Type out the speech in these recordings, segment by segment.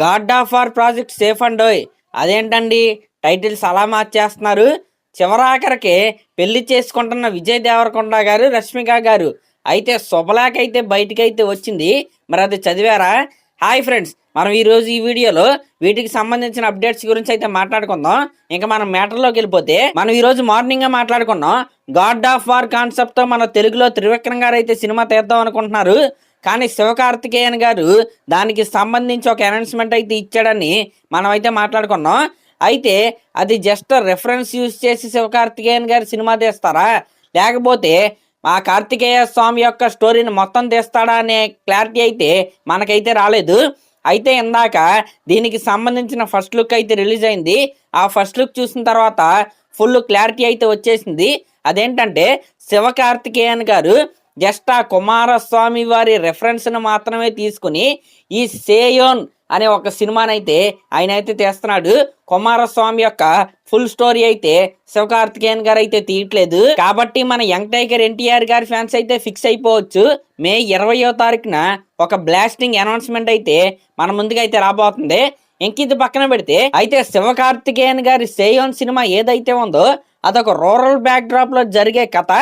God of war project safe అండోయ్. అదేంటండి titles అలా మార్చేస్తున్నారు? చివరాఖరికి పెళ్లి చేసుకుంటున్న విజయ్ దేవరకొండ గారు, రష్మిక గారు అయితే శుభలేఖ బయటికైతే వచ్చింది. మరి అది చదివారా? హాయ్ ఫ్రెండ్స్, మనం ఈరోజు ఈ వీడియోలో వీటికి సంబంధించిన అప్డేట్స్ గురించి అయితే మాట్లాడుకుందాం. ఇంకా మనం మ్యాటర్లోకి వెళ్ళిపోతే, మనం ఈరోజు మార్నింగ్ మాట్లాడుకున్నాం. గాడ్ ఆఫ్ వార్ కాన్సెప్ట్ తో మన తెలుగులో త్రివిక్రమ్ గారు అయితే సినిమా తీద్దాం అనుకుంటున్నారు. కానీ శివకార్తికేయన్ గారు దానికి సంబంధించి ఒక అనౌన్స్మెంట్ అయితే ఇచ్చాడని మనం అయితే మాట్లాడుకున్నాం. అయితే అది జస్ట్ రెఫరెన్స్ యూజ్ చేసి శివకార్తికేయన్ గారు సినిమా తీస్తారా, లేకపోతే ఆ కార్తికేయ స్వామి యొక్క స్టోరీని మొత్తం తీస్తాడా అనే క్లారిటీ అయితే మనకైతే రాలేదు. అయితే ఇందాక దీనికి సంబంధించిన ఫస్ట్ లుక్ అయితే రిలీజ్ అయింది. ఆ ఫస్ట్ లుక్ చూసిన తర్వాత ఫుల్ క్లారిటీ అయితే వచ్చేసింది. అదేంటంటే శివకార్తికేయన్ గారు జస్ట్ ఆ కుమారస్వామి వారి రెఫరెన్స్ను మాత్రమే తీసుకుని ఈ సేయోన్ అనే ఒక సినిమానైతే ఆయన అయితే తీస్తున్నాడు. కుమారస్వామి యొక్క ఫుల్ స్టోరీ అయితే శివకార్తికేయన్ గారు అయితే తీయట్లేదు. కాబట్టి మన యంగ్ టైగర్ ఎన్టీఆర్ గారి ఫ్యాన్స్ అయితే ఫిక్స్ అయిపోవచ్చు. మే 20వ తారీఖున ఒక బ్లాస్టింగ్ అనౌన్స్మెంట్ అయితే మన ముందుకైతే రాబోతుంది. ఇంకిది పక్కన పెడితే, అయితే శివకార్తికేయన్ గారి సేయోన్ సినిమా ఏదైతే ఉందో అదొక రూరల్ బ్యాక్ డ్రాప్ లో జరిగే కథ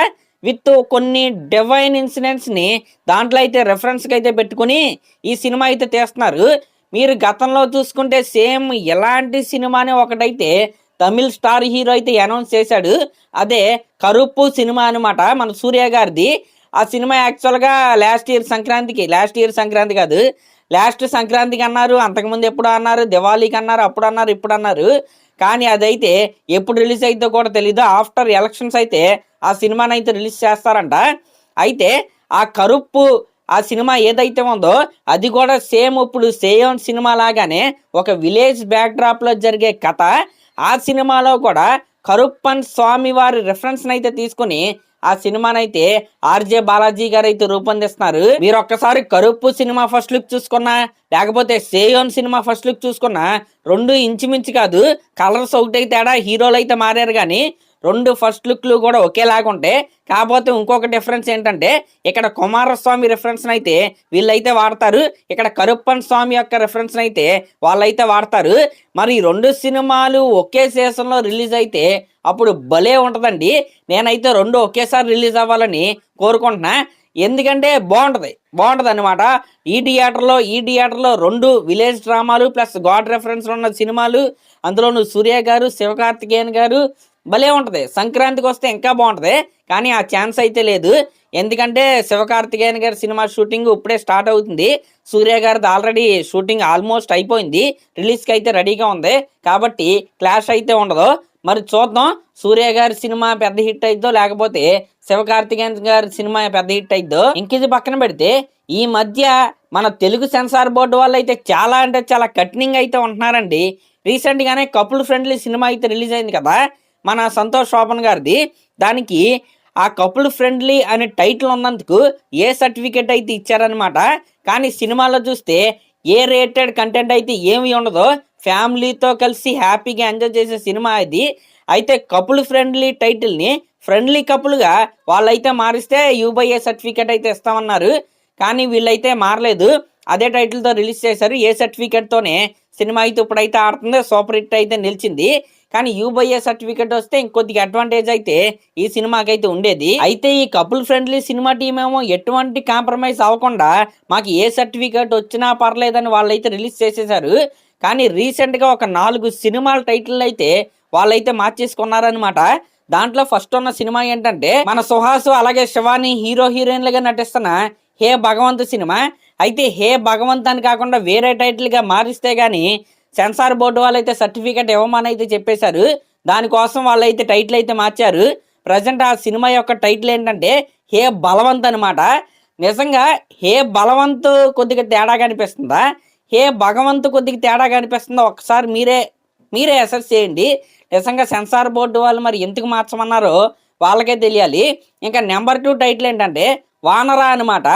విత్ కొన్ని డివైన్ ఇన్సిడెంట్స్ ని దాంట్లో అయితే రెఫరెన్స్ కి అయితే పెట్టుకుని ఈ సినిమా అయితే తీస్తున్నారు. మీరు గతంలో చూసుకుంటే సేమ్ ఎలాంటి సినిమాని ఒకటైతే తమిళ్ స్టార్ హీరో అయితే అనౌన్స్ చేశాడు. అదే కరుప్పు సినిమా అనమాట, మన సూర్య గారిది. ఆ సినిమా యాక్చువల్గా లాస్ట్ ఇయర్ సంక్రాంతి కాదు, లాస్ట్ సంక్రాంతికి అన్నారు, అంతకుముందు ఎప్పుడు అన్నారు, దివాళీకి అన్నారు, అప్పుడు అన్నారు, ఇప్పుడు అన్నారు. కానీ అదైతే ఎప్పుడు రిలీజ్ అయితే కూడా తెలీదు. ఆఫ్టర్ ఎలక్షన్స్ అయితే ఆ సినిమాని అయితే రిలీజ్ చేస్తారంట. అయితే ఆ కరుప్పు ఆ సినిమా ఏదైతే ఉందో అది కూడా సేమ్ ఇప్పుడు సేయోన్ సినిమా లాగానే ఒక విలేజ్ బ్యాక్ డ్రాప్ లో జరిగే కథ. ఆ సినిమాలో కూడా కరుప్పన్ స్వామి వారి రెఫరెన్స్ అయితే తీసుకుని ఆ సినిమానైతే ఆర్జే బాలాజీ గారు అయితే రూపొందిస్తున్నారు. మీరు ఒక్కసారి కరుప్పు సినిమా ఫస్ట్ లుక్ చూసుకున్నా, లేకపోతే సేయోన్ సినిమా ఫస్ట్ లుక్ చూసుకున్నా, రెండు ఇంచుమించు కాదు, కలర్స్ ఒకటే తేడా, హీరోలు అయితే మారారు కానీ రెండు ఫస్ట్ లుక్లు కూడా ఒకేలాగా ఉంటాయి. కాకపోతే ఇంకొక డిఫరెన్స్ ఏంటంటే, ఇక్కడ కుమారస్వామి రెఫరెన్స్ అయితే వీళ్ళైతే వాడతారు, ఇక్కడ కరుప్పన్ స్వామి యొక్క రెఫరెన్స్ అయితే వాళ్ళైతే వాడతారు. మరి ఈ రెండు సినిమాలు ఒకే సీజన్లో రిలీజ్ అయితే అప్పుడు భలే ఉంటుందండి. నేనైతే రెండు ఒకేసారి రిలీజ్ అవ్వాలని కోరుకుంటున్నా. ఎందుకంటే బాగుంటుంది అనమాట. ఈ థియేటర్లో రెండు విలేజ్ డ్రామాలు ప్లస్ గాడ్ రెఫరెన్స్ ఉన్న సినిమాలు, అందులోనూ సూర్య గారు, శివకార్తికేయన్ గారు, భలే ఉంటుంది. సంక్రాంతికి వస్తే ఇంకా బాగుంటుంది, కానీ ఆ ఛాన్స్ అయితే లేదు. ఎందుకంటే శివకార్తికేయన్ గారి సినిమా షూటింగ్ ఇప్పుడే స్టార్ట్ అవుతుంది. సూర్య గారిది ఆల్రెడీ షూటింగ్ ఆల్మోస్ట్ అయిపోయింది, రిలీజ్కి అయితే రెడీగా ఉంది. కాబట్టి క్లాష్ అయితే ఉండదు. మరి చూద్దాం, సూర్య గారి సినిమా పెద్ద హిట్ అయిద్దో, లేకపోతే శివకార్తికేయన్ గారి సినిమా పెద్ద హిట్ అయిద్దో. ఇంకిది పక్కన పెడితే, ఈ మధ్య మన తెలుగు సెన్సార్ బోర్డు వాళ్ళు అయితే చాలా అంటే చాలా కఠినంగా అయితే ఉంటున్నారండి. రీసెంట్ గానే కపుల్ ఫ్రెండ్లీ సినిమా అయితే రిలీజ్ అయింది కదా, మన సంతోష్ శోభన్ గారిది. దానికి ఆ కపుల్ ఫ్రెండ్లీ అనే టైటిల్ ఉన్నందుకు ఏ సర్టిఫికేట్ అయితే ఇచ్చారనమాట. కానీ సినిమాలో చూస్తే ఏ రేటెడ్ కంటెంట్ అయితే ఏమి ఉండదో, ఫ్యామిలీతో కలిసి హ్యాపీగా ఎంజాయ్ చేసే సినిమా ఇది. అయితే కపుల్ ఫ్రెండ్లీ టైటిల్ని ఫ్రెండ్లీ కపుల్గా వాళ్ళైతే మారిస్తే యూబైఏ సర్టిఫికేట్ అయితే ఇస్తామన్నారు. కానీ వీళ్ళైతే మారలేదు, అదే టైటిల్తో రిలీజ్ చేశారు. ఏ సర్టిఫికేట్తోనే సినిమా అయితే ఇప్పుడైతే ఆడుతుంది, సూపర్ హిట్ అయితే నిలిచింది. కానీ యూబైఏ సర్టిఫికేట్ వస్తే ఇంకొద్దిగా అడ్వాంటేజ్ అయితే ఈ సినిమాకైతే ఉండేది. అయితే ఈ కపుల్ ఫ్రెండ్లీ సినిమా టీం ఏమో ఎటువంటి కాంప్రమైజ్ అవ్వకుండా మాకు ఏ సర్టిఫికేట్ వచ్చినా పర్లేదని వాళ్ళైతే రిలీజ్ చేసేసారు. కానీ రీసెంట్గా ఒక 4 సినిమాల టైటిల్ అయితే వాళ్ళైతే మార్చేసుకున్నారనమాట. దాంట్లో ఫస్ట్ ఉన్న సినిమా ఏంటంటే, మన సుహాసు అలాగే శివాని హీరో హీరోయిన్లుగా నటిస్తున్న హే భగవంత్ సినిమా. అయితే హే భగవంత్ అని కాకుండా వేరే టైటిల్గా మారిస్తే గానీ సెన్సార్ బోర్డు వాళ్ళైతే సర్టిఫికేట్ ఇవ్వమని అయితే చెప్పేశారు. దానికోసం వాళ్ళైతే టైటిల్ అయితే మార్చారు. ప్రజెంట్ ఆ సినిమా యొక్క టైటిల్ ఏంటంటే హే బలవంత్ అనమాట. నిజంగా హే బలవంత్ కొద్దిగా తేడా కనిపిస్తుందా, హే భగవంత్ కొద్దిగా తేడా కనిపిస్తుందా, ఒకసారి మీరే అసెస్ చేయండి. నిజంగా సెన్సార్ బోర్డు వాళ్ళు మరి ఎందుకు మార్చమన్నారో వాళ్ళకే తెలియాలి. ఇంకా నెంబర్ 2 టైటిల్ ఏంటంటే వానరా అనమాట.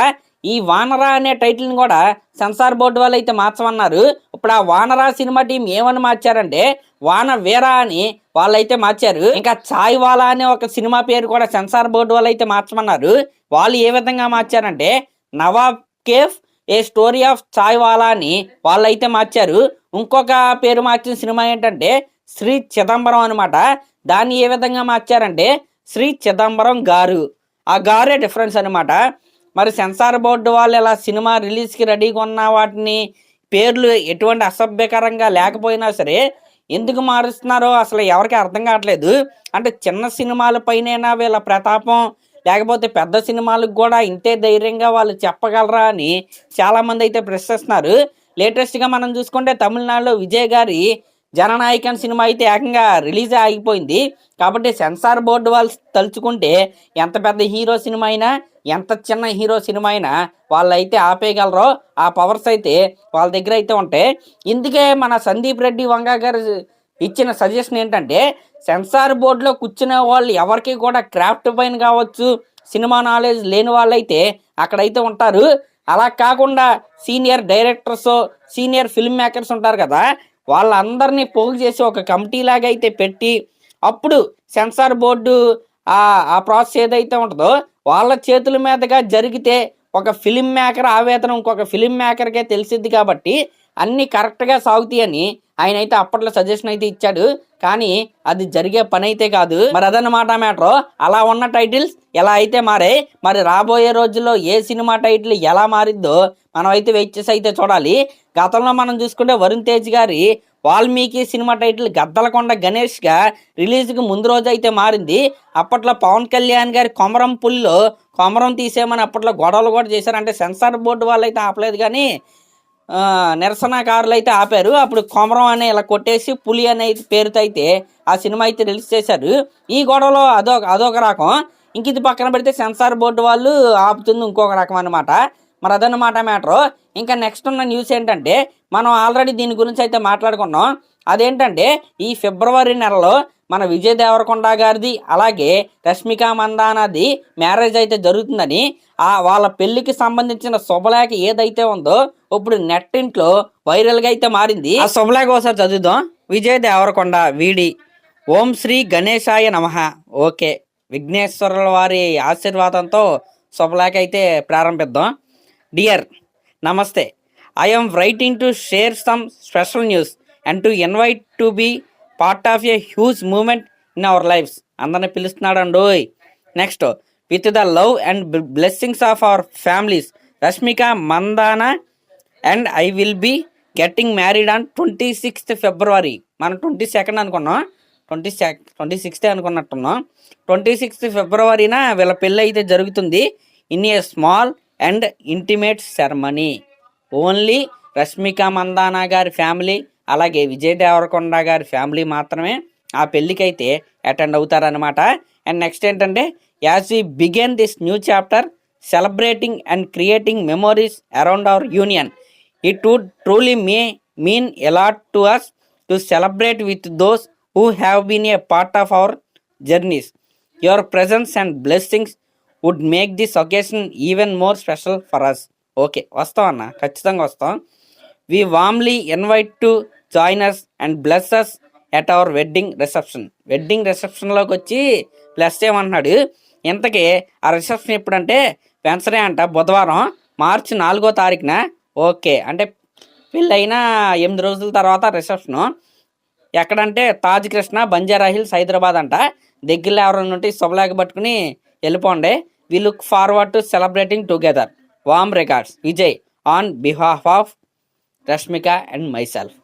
ఈ వానరా అనే టైటిల్ని కూడా సెన్సార్ బోర్డు వాళ్ళు అయితే మార్చమన్నారు. ఇప్పుడు ఆ వానరా సినిమా టీం ఏమని మార్చారంటే వాన వీరా అని వాళ్ళైతే మార్చారు. ఇంకా చాయ్ వాలా అనే ఒక సినిమా పేరు కూడా సెన్సార్ బోర్డు వాళ్ళు అయితే మార్చమన్నారు. వాళ్ళు ఏ విధంగా మార్చారంటే Nawab cafe a story of chai wala అని వాళ్ళైతే మార్చారు. ఇంకొక పేరు మార్చిన సినిమా ఏంటంటే శ్రీ చిదంబరం అనమాట. దాన్ని ఏ విధంగా మార్చారంటే శ్రీ చిదంబరం గారు. ఆ గారే డిఫరెన్స్ అనమాట. మరి సెన్సార్ బోర్డు వాళ్ళు ఇలా సినిమా రిలీజ్కి రెడీగా ఉన్న వాటిని పేర్లు ఎటువంటి అసభ్యకరంగా లేకపోయినా సరే ఎందుకు మారుస్తున్నారో అసలు ఎవరికి అర్థం కావట్లేదు. అంటే చిన్న సినిమాల పైన వీళ్ళ ప్రతాపం, లేకపోతే పెద్ద సినిమాలకు కూడా ఇంతే ధైర్యంగా వాళ్ళు చెప్పగలరా అని చాలామంది అయితే ప్రశ్నిస్తున్నారు. లేటెస్ట్గా మనం చూసుకుంటే తమిళనాడులో విజయ్ గారి జననాయకన్ సినిమా అయితే ఏకంగా రిలీజే ఆగిపోయింది. కాబట్టి సెన్సార్ బోర్డు వాళ్ళు తలుచుకుంటే ఎంత పెద్ద హీరో సినిమా అయినా, ఎంత చిన్న హీరో సినిమా అయినా వాళ్ళైతే ఆపేయగలరో ఆ పవర్స్ అయితే వాళ్ళ దగ్గర అయితే ఉంటాయి. ఇందుకే మన సందీప్ రెడ్డి వంగ గారు ఇచ్చిన సజెషన్ ఏంటంటే సెన్సార్ బోర్డులో కూర్చునే వాళ్ళు ఎవరికి కూడా క్రాఫ్ట్ పైన కావచ్చు, సినిమా నాలెడ్జ్ లేని వాళ్ళైతే అక్కడైతే ఉంటారు. అలా కాకుండా senior directors, senior film makers ఉంటారు కదా, వాళ్ళందరినీ పోగు చేసి ఒక కమిటీ లాగా అయితే పెట్టి అప్పుడు సెన్సార్ బోర్డు ఆ ప్రాసెస్ ఏదైతే ఉంటుందో వాళ్ళ చేతుల మీదుగా జరిగితే ఒక ఫిలిం మేకర్ ఆవేదన ఇంకొక ఫిలిం మేకర్కే తెలిసిద్ది. కాబట్టి అన్నీ కరెక్ట్గా సాగుతాయని ఆయన అయితే అప్పట్లో సజెషన్ అయితే ఇచ్చాడు. కానీ అది జరిగే పని అయితే కాదు. మరి అదన్నమాట మ్యాటర్. అలా ఉన్న టైటిల్స్ ఎలా అయితే మారాయి, మరి రాబోయే రోజుల్లో ఏ సినిమా టైటిల్ ఎలా మారిద్దో మనం అయితే వెయిట్ చేసి అయితే చూడాలి. గతంలో మనం చూసుకుంటే వరుణ్ తేజ్ గారి వాల్మీకి సినిమా టైటిల్ గద్దలకొండ గణేష్గా రిలీజ్కి ముందు రోజు అయితే మారింది. అప్పట్లో పవన్ కళ్యాణ్ గారి కొమరం పులిలో కొమరం తీసేయమని అప్పట్లో గొడవలు కూడా చేశారు. అంటే సెన్సార్ బోర్డు వాళ్ళు అయితే ఆపలేదు, కానీ నిరసనకారులు అయితే ఆపారు. అప్పుడు కొమరం అనే ఇలా కొట్టేసి పులి అనే పేరుతో అయితే ఆ సినిమా అయితే రిలీజ్ చేశారు. ఈ గొడవలో అదొక రకం. ఇంక ఇది పక్కన పెడితే సెన్సార్ బోర్డు వాళ్ళు ఆపుతుంది ఇంకొక రకం అనమాట. మరి అదన్నమాట మ్యాటర్. ఇంకా నెక్స్ట్ ఉన్న న్యూస్ ఏంటంటే మనం ఆల్రెడీ దీని గురించి అయితే మాట్లాడుకున్నాం. అదేంటంటే ఈ ఫిబ్రవరి నెలలో మన విజయ్ దేవరకొండ గారిది అలాగే రష్మిక మందానాది మ్యారేజ్ అయితే జరుగుతుందని, వాళ్ళ పెళ్లికి సంబంధించిన శుభలేఖ ఏదైతే ఉందో ఇప్పుడు నెట్టింట్లో వైరల్గా అయితే మారింది. ఆ శుభలేఖ ఒకసారి చదువుదాం. విజయ్ దేవరకొండ వీడి ఓం శ్రీ గణేశాయ నమః. ఓకే, విఘ్నేశ్వరుల వారి ఆశీర్వాదంతో శుభలేఖ అయితే ప్రారంభిద్దాం. డియర్ నమస్తే, I am writing to share some special news and to invite to be part of a huge movement in our lives. అందరిని పిలుస్తున్నాడండోయ్. Next, with the love and blessings of our families Rashmika Mandanna and I will be getting married on 26th February. మనం 22nd అనుకున్నాం, 26th అనుకున్నట్టున్నాం. 26th Februaryన వీళ్ళ పెళ్ళి అయితే జరుగుతుంది. In a small and intimate ceremony. Only Rashmika Mandanna గారి family అలాగే విజయ్ దేవరకొండ గారి ఫ్యామిలీ మాత్రమే ఆ పెళ్ళికైతే అటెండ్ అవుతారనమాట. అండ్ నెక్స్ట్ ఏంటంటే as we begin this new chapter celebrating and creating memories around our union, it would truly mean a lot to us to celebrate with those who have been a part of our journeys. Your presence and blessings would make this occasion even more special for us. Okay, వస్తాం అన్న, ఖచ్చితంగా వస్తాం. We warmly invite to join us and bless us at our wedding reception. Wedding రిసెప్షన్లోకి వచ్చి bless చేయమంటున్నాడు. ఇంతకీ ఆ reception ఎప్పుడంటే వెన్స్డే అంట, బుధవారం March 4వ తారీఖున. ఓకే, అంటే పెళ్ళైన 8 రోజుల తర్వాత రిసెప్షను. ఎక్కడంటే తాజ్ కృష్ణ, బంజారా హిల్స్, హైదరాబాద్ అంట. దగ్గరలో ఎవరైనా ఉంటే శుభలేఖ పట్టుకుని వెళ్ళిపోండి. We look forward to celebrating together. Warm regards Vijay on behalf of Rashmika and myself.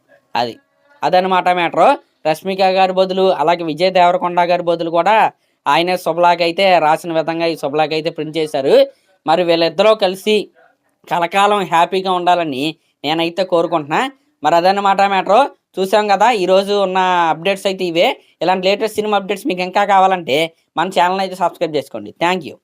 అదనమాట మ్యాటరు. రష్మిక గారి బదులు అలాగే విజయ్ దేవరకొండ గారి బదులు కూడా ఆయనే శుభలేఖ అయితే రాసిన విధంగా ఈ శుభలేఖ అయితే ప్రింట్ చేశారు. మరి వీళ్ళిద్దరూ కలిసి కలకాలం హ్యాపీగా ఉండాలని నేనైతే కోరుకుంటున్నా. మరి అదనమాట మ్యాటరు. చూసాం కదా, ఈరోజు ఉన్న అప్డేట్స్ అయితే ఇవే. ఇలాంటి లేటెస్ట్ సినిమా అప్డేట్స్ మీకు ఇంకా కావాలంటే మన ఛానల్ అయితే సబ్స్క్రైబ్ చేసుకోండి. Thank you.